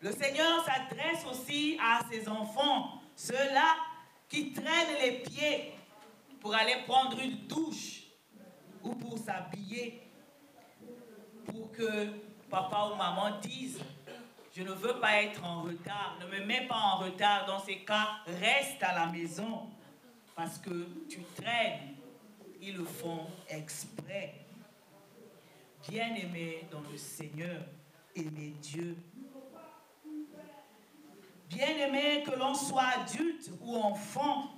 Le Seigneur s'adresse aussi à ses enfants, ceux-là qui traînent les pieds pour aller prendre une douche ou pour s'habiller, pour que papa ou maman disent « Je ne veux pas être en retard, ne me mets pas en retard, dans ces cas, reste à la maison parce que tu traînes. » Ils le font exprès. Bien-aimés dans le Seigneur, aimez Dieu. Bien-aimés, que l'on soit adulte ou enfant,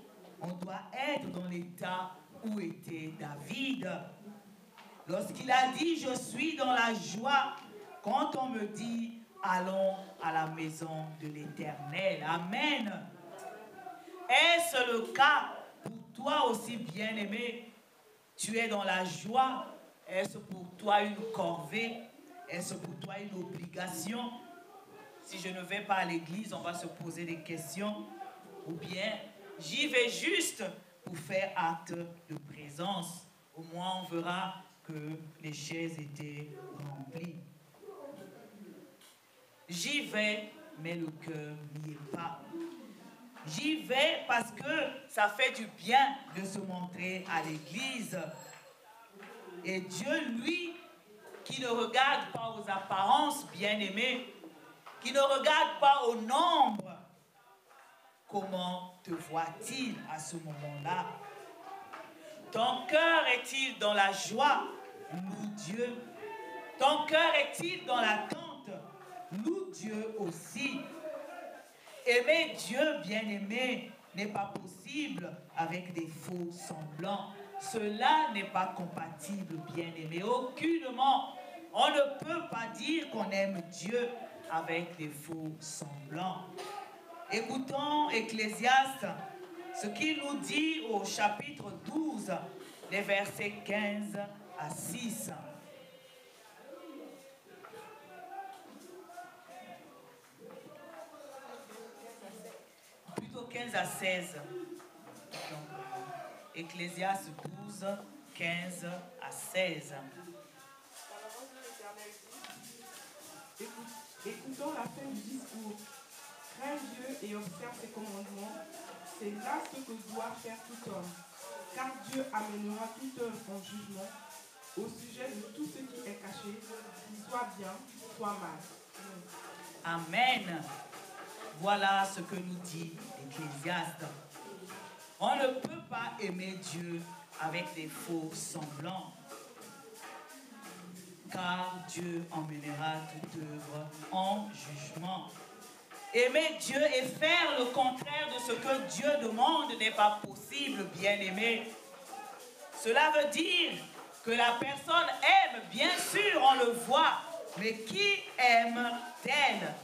on doit être dans l'état où était David. Lorsqu'il a dit « Je suis dans la joie », quand on me dit « Allons à la maison de l'Éternel ». Amen. Est-ce le cas pour toi aussi, bien-aimé? Tu es dans la joie? Est-ce pour toi une corvée? Est-ce pour toi une obligation? Si je ne vais pas à l'église, on va se poser des questions. Ou bien, j'y vais juste pour faire acte de présence. Au moins, on verra que les chaises étaient remplies. J'y vais, mais le cœur n'y est pas. J'y vais parce que ça fait du bien de se montrer à l'église. Et Dieu, lui, qui ne regarde pas aux apparences, bien-aimés, qui ne regarde pas au nombre, comment te voit-il à ce moment-là? Ton cœur est-il dans la joie? Loue Dieu. Ton cœur est-il dans l'attente? Loue Dieu aussi. Aimer Dieu, bien-aimé, n'est pas possible avec des faux semblants. Cela n'est pas compatible, bien-aimé. Aucunement, on ne peut pas dire qu'on aime Dieu avec des faux semblants. Écoutons Ecclésiaste, ce qu'il nous dit au chapitre 12, les versets 15 à 6. Plutôt 15 à 16. Ecclésiaste 12, 15 à 16. Écoutons la fin du discours. Crains Dieu et observe ses commandements. C'est là ce que doit faire tout homme. Car Dieu amènera toute œuvre en jugement au sujet de tout ce qui est caché, soit bien, soit mal. Amen. Voilà ce que nous dit l'Ecclésiaste. On ne peut pas aimer Dieu avec des faux semblants, car Dieu emmènera toute œuvre en jugement. Aimer Dieu et faire le contraire de ce que Dieu demande n'est pas possible, bien-aimé. Cela veut dire que la personne aime, bien sûr, on le voit, mais qui aime-t-elle?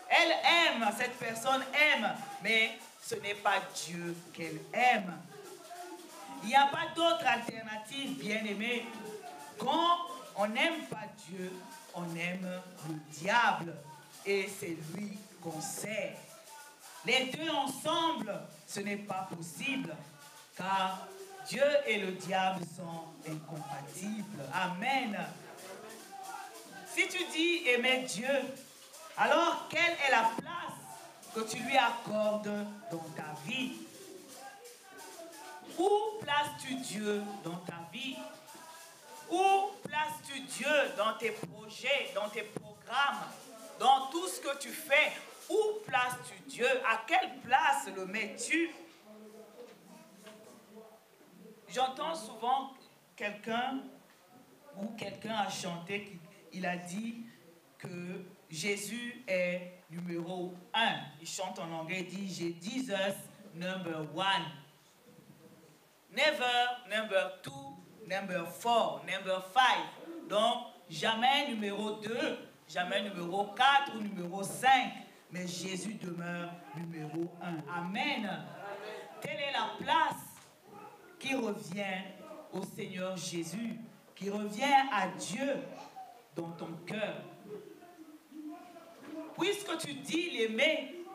Elle aime, cette personne aime, mais ce n'est pas Dieu qu'elle aime. Il n'y a pas d'autre alternative, bien-aimé. Quand on n'aime pas Dieu, on aime le diable. Et c'est lui qu'on sert. Les deux ensemble, ce n'est pas possible, car Dieu et le diable sont incompatibles. Amen. Si tu dis aimer Dieu, alors quelle est la place que tu lui accordes dans ta vie? Où places-tu Dieu dans ta vie? Où places-tu Dieu dans tes projets, dans tes programmes, dans tout ce que tu fais? Où places-tu Dieu? À quelle place le mets-tu? J'entends souvent quelqu'un a chanté, il a dit que Jésus est numéro 1. Il chante en anglais, il dit « Jesus number 1 ». Never number 2, number 4, number 5. Donc, jamais numéro 2, jamais numéro 4 ou numéro 5. Mais Jésus demeure numéro 1. Amen. Amen. Telle est la place qui revient au Seigneur Jésus, qui revient à Dieu dans ton cœur. Puisque tu dis l'aimer,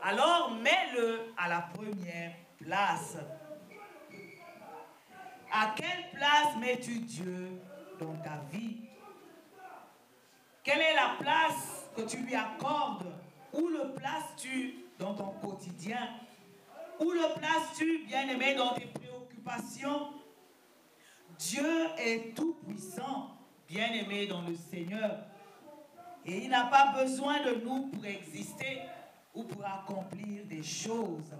alors mets-le à la première place. À quelle place mets-tu Dieu dans ta vie? Quelle est la place que tu lui accordes? Où le places-tu dans ton quotidien? Où le places-tu, bien-aimé, dans tes préoccupations? Dieu est tout-puissant, bien-aimé dans le Seigneur. Et il n'a pas besoin de nous pour exister ou pour accomplir des choses.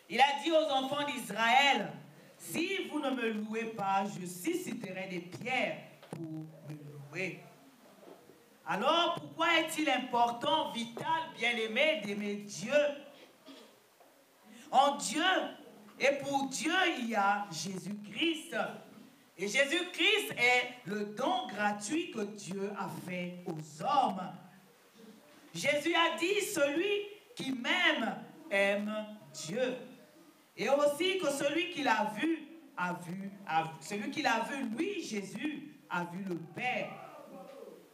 Il a dit aux enfants d'Israël, si vous ne me louez pas, je susciterai des pierres pour me louer. Alors, pourquoi est-il important, vital, bien-aimé, d'aimer Dieu? En Dieu et pour Dieu, il y a Jésus-Christ. Et Jésus-Christ est le don gratuit que Dieu a fait aux hommes. Jésus a dit, celui qui m'aime, aime Dieu. Et aussi que celui qui l'a vu, celui qui l'a vu, lui, Jésus, a vu le Père.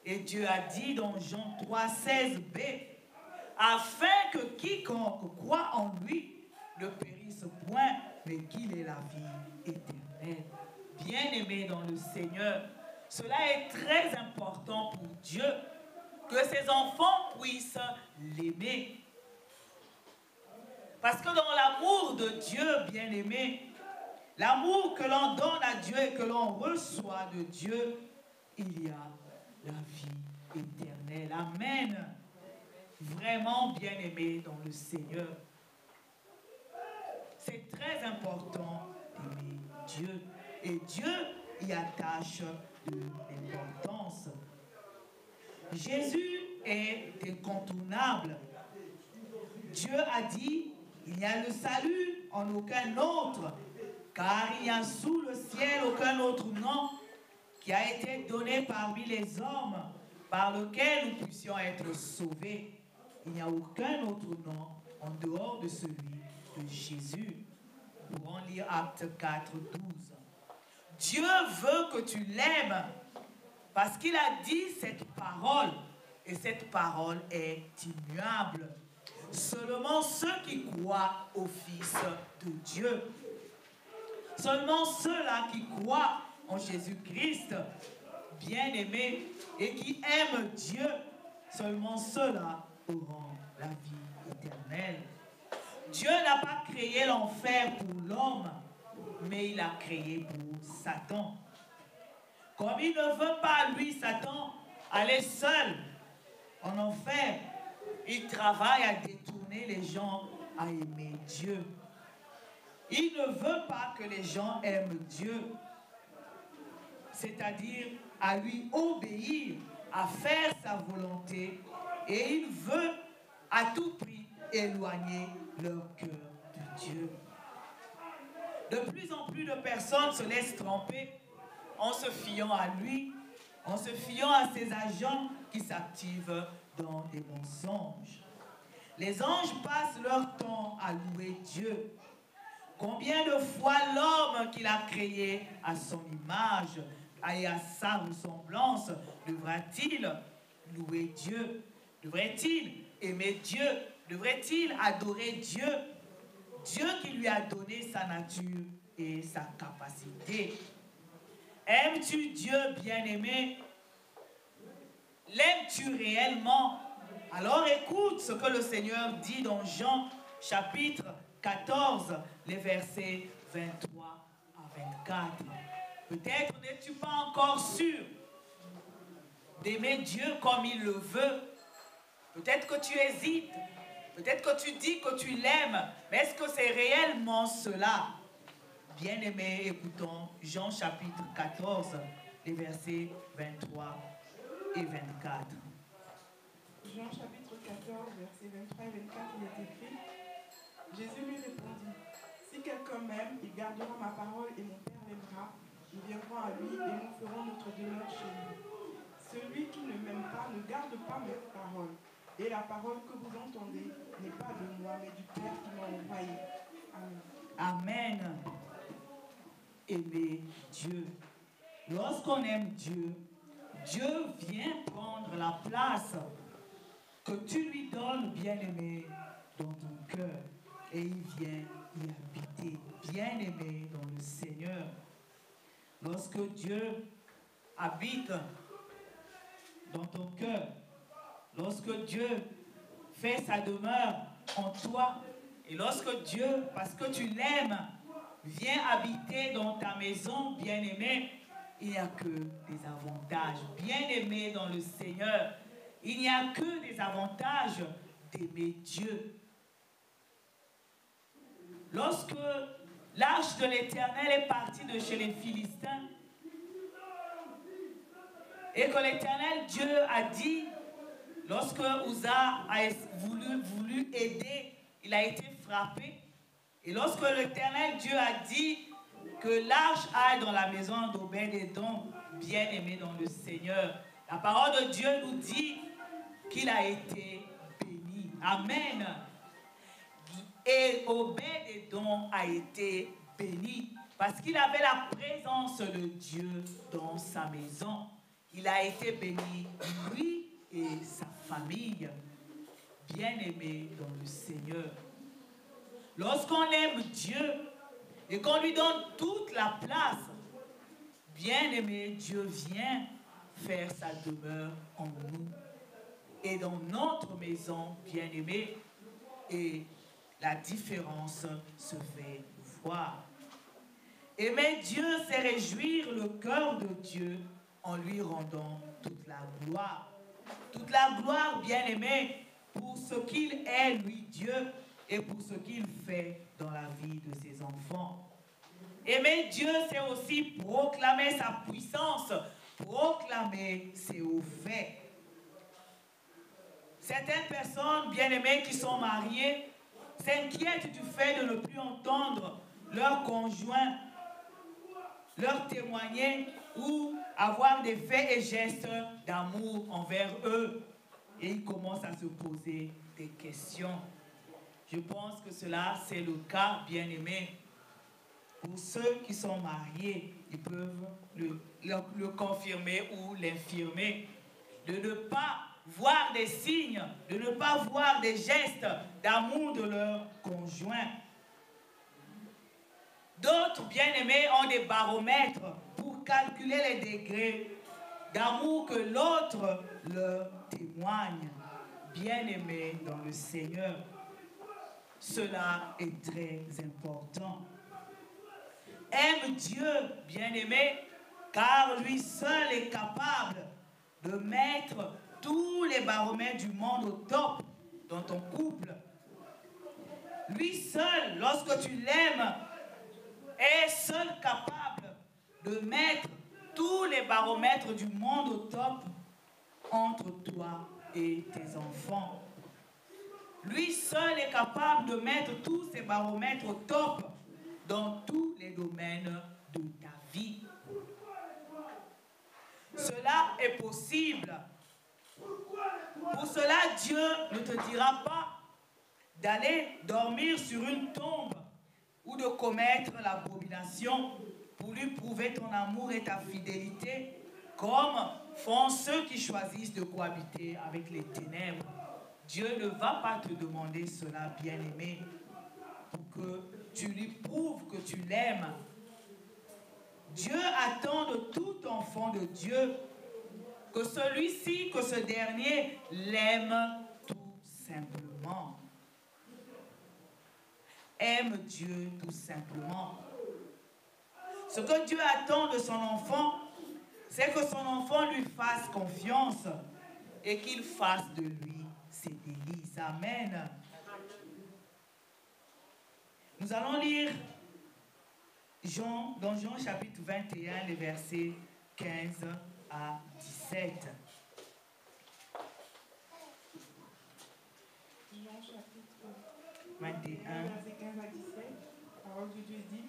Et Dieu a dit dans Jean 3,16b, afin que quiconque croit en lui ne périsse point, mais qu'il ait la vie éternelle. Bien-aimé dans le Seigneur, cela est très important pour Dieu, que ses enfants puissent l'aimer. Parce que dans l'amour de Dieu, bien-aimé, l'amour que l'on donne à Dieu et que l'on reçoit de Dieu, il y a la vie éternelle. Amen. Vraiment bien-aimé dans le Seigneur. C'est très important d'aimer Dieu. Et Dieu y attache de l'importance. Jésus est incontournable. Dieu a dit, il n'y a le salut en aucun autre, car il n'y a sous le ciel aucun autre nom qui a été donné parmi les hommes, par lequel nous puissions être sauvés. Il n'y a aucun autre nom en dehors de celui de Jésus. Nous pouvons lire Acte 4, 12. Dieu veut que tu l'aimes parce qu'il a dit cette parole et cette parole est immuable. Seulement ceux qui croient au Fils de Dieu, seulement ceux-là qui croient en Jésus-Christ, bien-aimé, et qui aiment Dieu, seulement ceux-là auront la vie éternelle. Dieu n'a pas créé l'enfer pour l'homme, mais il a créé pour Satan. Comme il ne veut pas, lui, Satan, aller seul en enfer, il travaille à détourner les gens à aimer Dieu. Il ne veut pas que les gens aiment Dieu, c'est-à-dire à lui obéir, à faire sa volonté, et il veut à tout prix éloigner leur cœur de Dieu. De plus en plus de personnes se laissent tromper en se fiant à lui, en se fiant à ces agents qui s'activent dans des mensonges. Les anges passent leur temps à louer Dieu. Combien de fois l'homme qu'il a créé à son image et à sa ressemblance devra-t-il louer Dieu? Devrait-il aimer Dieu? Devrait-il adorer Dieu? Dieu qui lui a donné sa nature et sa capacité. Aimes-tu Dieu, bien-aimé? L'aimes-tu réellement? Alors écoute ce que le Seigneur dit dans Jean chapitre 14, les versets 23 à 24. Peut-être n'es-tu pas encore sûr d'aimer Dieu comme il le veut. Peut-être que tu hésites. Peut-être que tu dis que tu l'aimes. Mais est-ce que c'est réellement cela? Bien-aimés, écoutons Jean chapitre 14, les versets 23 et 24. Jean chapitre 14, versets 23 et 24, il est écrit, Jésus lui répondit, si quelqu'un m'aime, il gardera ma parole et mon Père l'aimera, nous viendrons à lui et nous ferons notre demeure chez lui. Celui qui ne m'aime pas ne garde pas mes paroles, et la parole que vous entendez n'est pas de moi, mais du Père qui m'a envoyé. Amen. Amen. Aimer Dieu. Lorsqu'on aime Dieu, Dieu vient prendre la place que tu lui donnes, bien-aimé, dans ton cœur. Et il vient y habiter, bien-aimé, dans le Seigneur. Lorsque Dieu habite dans ton cœur, lorsque Dieu fait sa demeure en toi, et lorsque Dieu, parce que tu l'aimes, vient habiter dans ta maison, bien-aimé, il n'y a que des avantages. Bien-aimé dans le Seigneur, il n'y a que des avantages d'aimer Dieu. Lorsque l'arche de l'Éternel est partie de chez les Philistins, et que l'Éternel Dieu a dit, lorsque Uza a voulu aider, il a été frappé. Et lorsque l'Éternel Dieu a dit que l'arche aille dans la maison d'Obed-Édom, bien-aimé dans le Seigneur, la parole de Dieu nous dit qu'il a été béni. Amen. Et Obed-Édom a été béni parce qu'il avait la présence de Dieu dans sa maison. Il a été béni, lui et sa famille, bien-aimé dans le Seigneur. Lorsqu'on aime Dieu et qu'on lui donne toute la place, bien-aimé, Dieu vient faire sa demeure en nous et dans notre maison, bien-aimé, et la différence se fait voir. Aimer Dieu, c'est réjouir le cœur de Dieu en lui rendant toute la gloire. Toute la gloire, bien-aimé, pour ce qu'il est, lui, Dieu, et pour ce qu'il fait dans la vie de ses enfants. Aimer Dieu, c'est aussi proclamer sa puissance, proclamer ses hauts faits. Certaines personnes, bien-aimées, qui sont mariées, s'inquiètent du fait de ne plus entendre leur conjoint leur témoigner ou avoir des faits et gestes d'amour envers eux. Et ils commencent à se poser des questions. Je pense que cela, c'est le cas, bien-aimé. Pour ceux qui sont mariés, ils peuvent le confirmer ou l'infirmer. De ne pas voir des signes, de ne pas voir des gestes d'amour de leur conjoint. D'autres, bien-aimés, ont des baromètres pour calculer les degrés d'amour que l'autre leur témoigne. Bien-aimés dans le Seigneur, cela est très important. Aime Dieu, bien-aimé, car lui seul est capable de mettre tous les baromètres du monde au top dans ton couple. Lui seul, lorsque tu l'aimes, est seul capable de mettre tous les baromètres du monde au top entre toi et tes enfants. Lui seul est capable de mettre tous ces baromètres au top dans tous les domaines de ta vie. Cela est possible. Pour cela, Dieu ne te dira pas d'aller dormir sur une tombe ou de commettre l'abomination pour lui prouver ton amour et ta fidélité, comme font ceux qui choisissent de cohabiter avec les ténèbres. Dieu ne va pas te demander cela, bien-aimé, pour que tu lui prouves que tu l'aimes. Dieu attend de tout enfant de Dieu que celui-ci, que ce dernier l'aime tout simplement. Aime Dieu tout simplement. Ce que Dieu attend de son enfant, c'est que son enfant lui fasse confiance et qu'il fasse de lui ses délices. Amen. Nous allons lire dans Jean chapitre 21, les versets 15 à 17. Jean chapitre 21. Verset 15 à 17, la parole de Dieu dit: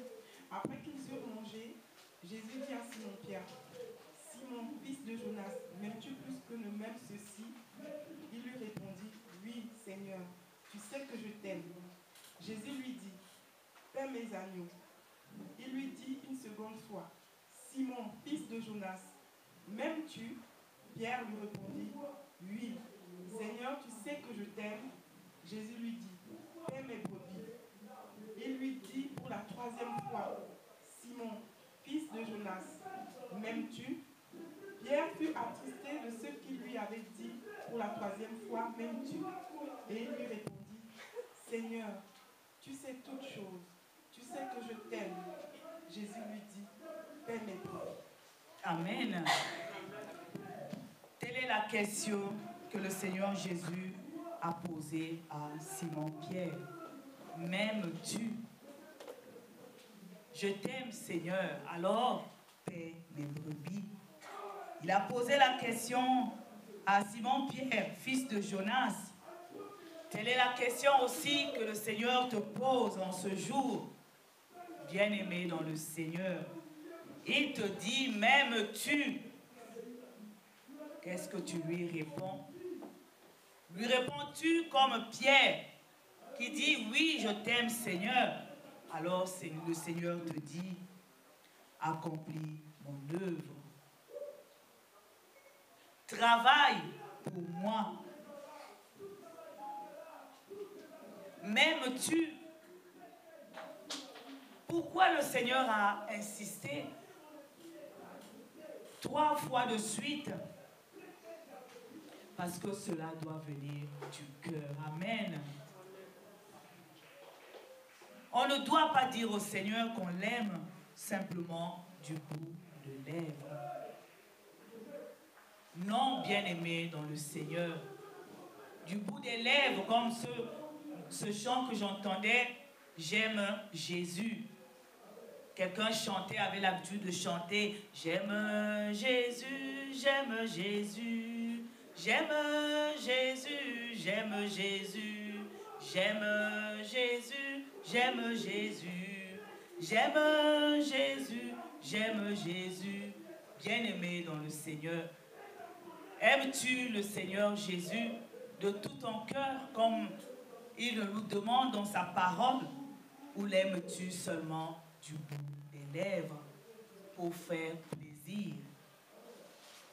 Après qu'ils eurent mangé, Jésus dit à Simon-Pierre: Simon, fils de Jonas, m'aimes-tu plus que ne m'aime ceci? Il lui répondit: Oui, Seigneur, tu sais que je t'aime. Jésus lui dit: Paie mes agneaux. Il lui dit une seconde fois: Simon, fils de Jonas, m'aimes-tu? Pierre lui répondit: Oui, Seigneur, tu sais que je t'aime. Jésus lui dit: Paie mes brebis. Il lui dit pour la troisième fois: Simon, fils de Jonas, m'aimes-tu? Pierre fut attristé de ce qu'il lui avait dit pour la troisième fois, m'aimes-tu? Et il lui répondit, Seigneur, tu sais toutes choses, tu sais que je t'aime. Jésus lui dit, paie mes brebis. Amen. Telle est la question que le Seigneur Jésus a posée à Simon-Pierre. M'aimes-tu? Je t'aime, Seigneur, alors paie mes brebis. Il a posé la question à Simon-Pierre, fils de Jonas. Telle est la question aussi que le Seigneur te pose en ce jour. Bien-aimé dans le Seigneur, il te dit, m'aimes-tu? Qu'est-ce que tu lui réponds? Lui réponds-tu comme Pierre qui dit, oui, je t'aime, Seigneur? Alors le Seigneur te dit, accomplis mon œuvre. Travaille pour moi. M'aimes-tu? Pourquoi le Seigneur a insisté 3 fois de suite? Parce que cela doit venir du cœur. Amen. On ne doit pas dire au Seigneur qu'on l'aime simplement du bout de lèvres. Non, bien-aimé dans le Seigneur, du bout des lèvres, comme ce chant que j'entendais, j'aime Jésus. Quelqu'un chantait, avait l'habitude de chanter, j'aime Jésus, j'aime Jésus, j'aime Jésus, j'aime Jésus, j'aime Jésus, j'aime Jésus, j'aime Jésus, j'aime Jésus. Bien-aimé dans le Seigneur, aimes-tu le Seigneur Jésus de tout ton cœur comme il nous demande dans sa parole, ou l'aimes-tu seulement du bout des lèvres pour faire plaisir?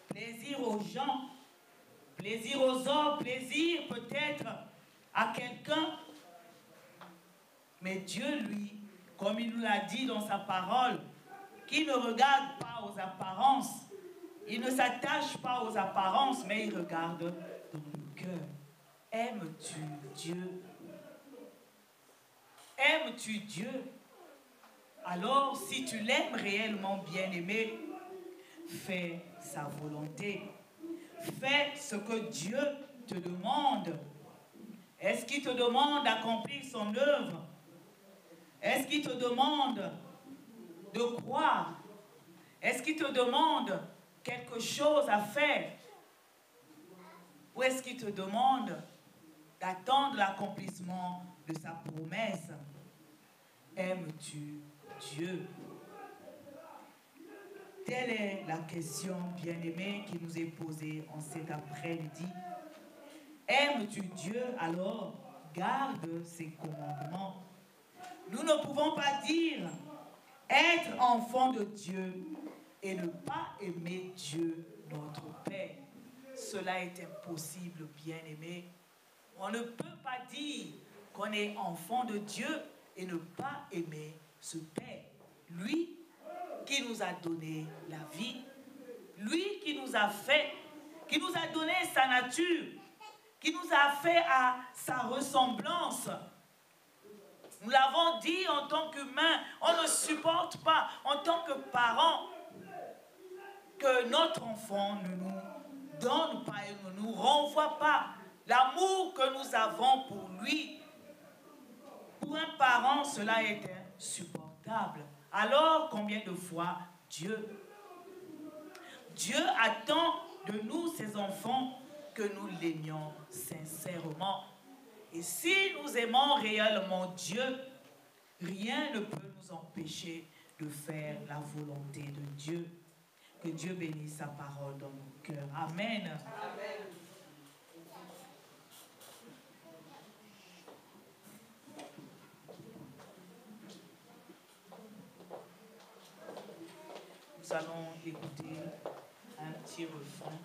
Plaisir aux gens, plaisir aux hommes, plaisir peut-être à quelqu'un. Mais Dieu, lui, comme il nous l'a dit dans sa parole, qui ne regarde pas aux apparences, il ne s'attache pas aux apparences, mais il regarde dans le cœur. Aimes-tu Dieu? Aimes-tu Dieu? Alors, si tu l'aimes réellement, bien-aimé, fais sa volonté. Fais ce que Dieu te demande. Est-ce qu'il te demande d'accomplir son œuvre? Est-ce qu'il te demande de croire? Est-ce qu'il te demande quelque chose à faire? Ou est-ce qu'il te demande d'attendre l'accomplissement de sa promesse? Aimes-tu Dieu? Telle est la question, bien-aimée, qui nous est posée en cet après-midi. Aimes-tu Dieu? Alors, garde ses commandements. Nous ne pouvons pas dire être enfant de Dieu et ne pas aimer Dieu, notre Père. Cela est impossible, bien-aimé. On ne peut pas dire qu'on est enfant de Dieu et ne pas aimer ce Père. Lui qui nous a donné la vie, lui qui nous a fait, qui nous a donné sa nature, qui nous a fait à sa ressemblance. Nous l'avons dit en tant qu'humains, on ne supporte pas en tant que parents que notre enfant ne nous donne pas et ne nous renvoie pas l'amour que nous avons pour lui. Pour un parent, cela est insupportable. Alors, combien de fois Dieu attend de nous, ses enfants, que nous l'aimions sincèrement. Et si nous aimons réellement Dieu, rien ne peut nous empêcher de faire la volonté de Dieu. Que Dieu bénisse sa parole dans nos cœurs. Amen. Amen. Nous allons écouter un petit refrain.